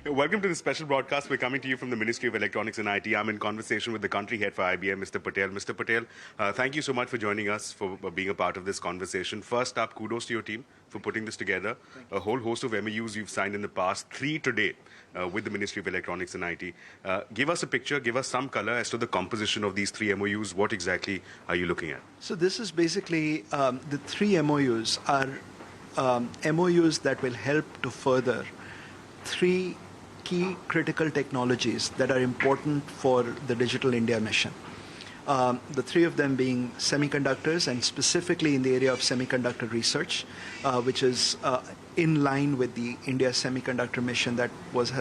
Welcome to this special broadcast. We're coming to you from the Ministry of Electronics and IT. I'm in conversation with the country head for IBM, Mr. Patel. Mr. Patel, thank you so much for joining us, for being a part of this conversation. First up, kudos to your team for putting this together. A whole host of MoUs you've signed in the past, 3 today, with the Ministry of Electronics and IT. Give us a picture, give us some color as to the composition of these 3 MoUs. What exactly are you looking at? So this is basically, the 3 MoUs are MoUs that will help to further 3 key critical technologies that are important for the Digital India mission. The 3 of them being semiconductors, and specifically in the area of semiconductor research, which is in line with the India semiconductor mission that was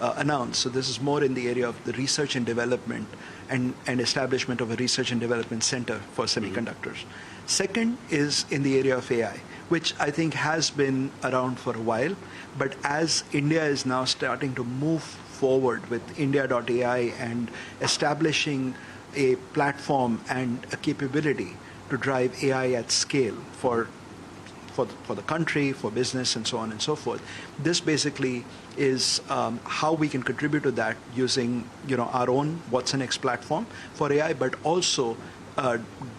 announced. So this is more in the area of the research and development and establishment of a research and development center for semiconductors. Second is in the area of AI, which I think has been around for a while, but as India is now starting to move forward with India.ai and establishing a platform and a capability to drive AI at scale for the country, for business, and so on and so forth. This basically is how we can contribute to that using our own watsonx platform for AI, but also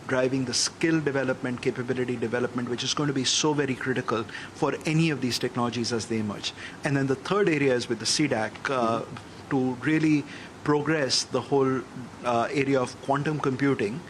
driving the skill development, capability development, which is going to be so very critical for any of these technologies as they emerge. And then the third area is with the CDAC to really progress the whole area of quantum computing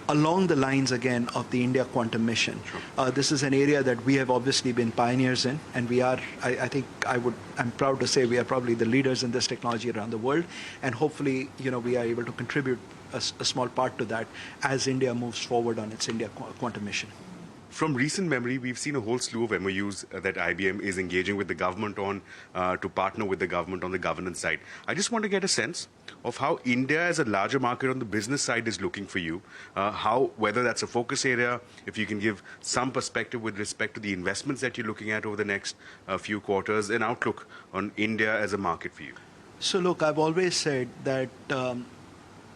along the lines, again, of the India quantum mission. Sure. This is an area that we have obviously been pioneers in, and we are, I'm proud to say we are probably the leaders in this technology around the world, and hopefully, we are able to contribute a small part to that as India moves forward on its India quantum mission. From recent memory, we've seen a whole slew of MoUs that IBM is engaging with the government on to partner with the government on the governance side. I just want to get a sense of how India as a larger market on the business side is looking for you, whether that's a focus area, if you can give some perspective with respect to the investments that you're looking at over the next few quarters, an outlook on India as a market for you. So look, I've always said that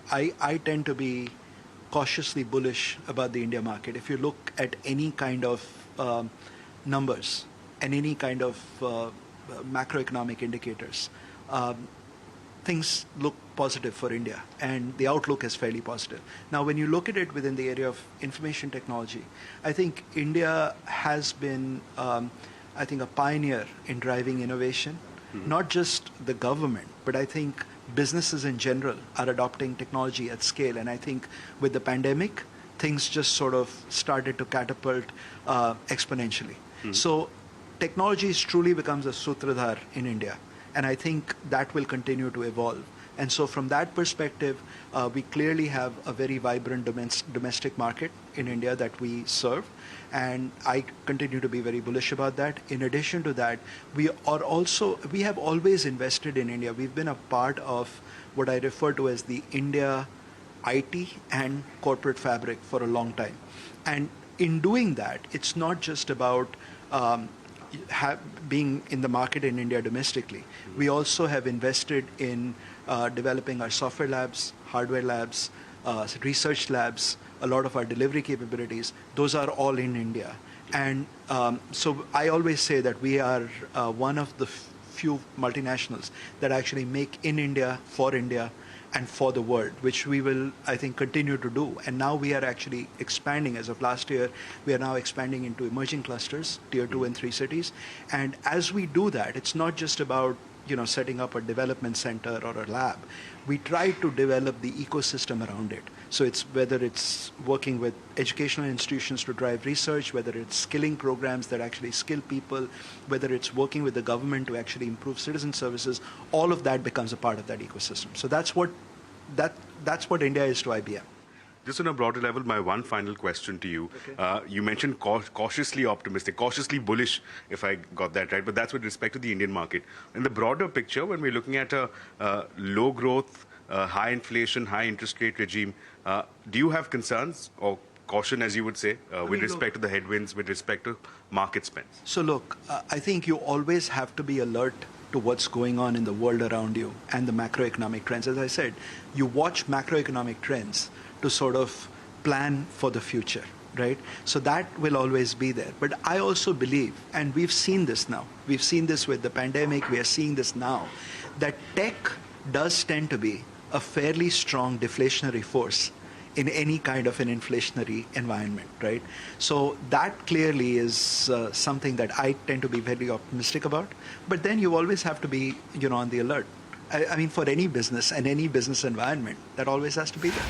I tend to be cautiously bullish about the India market. If you look at any kind of numbers and any kind of macroeconomic indicators, things look positive for India, and the outlook is fairly positive. Now, when you look at it within the area of information technology, I think India has been, a pioneer in driving innovation. Not just the government, but I think businesses in general are adopting technology at scale. And I think with the pandemic, things just sort of started to catapult exponentially. So technology truly becomes a sutradhar in India. And I think that will continue to evolve. And so from that perspective, we clearly have a very vibrant domestic market in India that we serve. And I continue to be very bullish about that. In addition to that, we have always invested in India. We've been a part of what I refer to as the India IT and corporate fabric for a long time. And in doing that, it's not just about being in the market in India domestically. We also have invested in developing our software labs, hardware labs, research labs, a lot of our delivery capabilities. Those are all in India. And so I always say that we are one of the few multinationals that actually make in India, for India, and for the world, which we will, I think, continue to do. And now we are actually expanding. As of last year, we are now expanding into emerging clusters, tier 2 and 3 cities. And as we do that, it's not just about setting up a development center or a lab. We try to develop the ecosystem around it. So whether it's working with educational institutions to drive research, whether it's skilling programs that actually skill people, whether it's working with the government to actually improve citizen services, all of that becomes a part of that ecosystem. So that's what India is to IBM. Just on a broader level, my one final question to you. Okay. You mentioned cautiously optimistic, cautiously bullish, if I got that right, but that's with respect to the Indian market. In the broader picture, when we're looking at a low growth, high inflation, high interest rate regime, do you have concerns or caution, as you would say, with respect to the headwinds, with respect to market spends? So look, I think you always have to be alert to what's going on in the world around you and the macroeconomic trends. As I said, you watch macroeconomic trends to sort of plan for the future. right? So that will always be there. But I also believe, and we've seen this now, we've seen this with the pandemic, we are seeing this now, that tech does tend to be a fairly strong deflationary force in any kind of an inflationary environment, right? So that clearly is something that I tend to be very optimistic about. But then you always have to be, on the alert. I mean, for any business and any business environment, that always has to be there.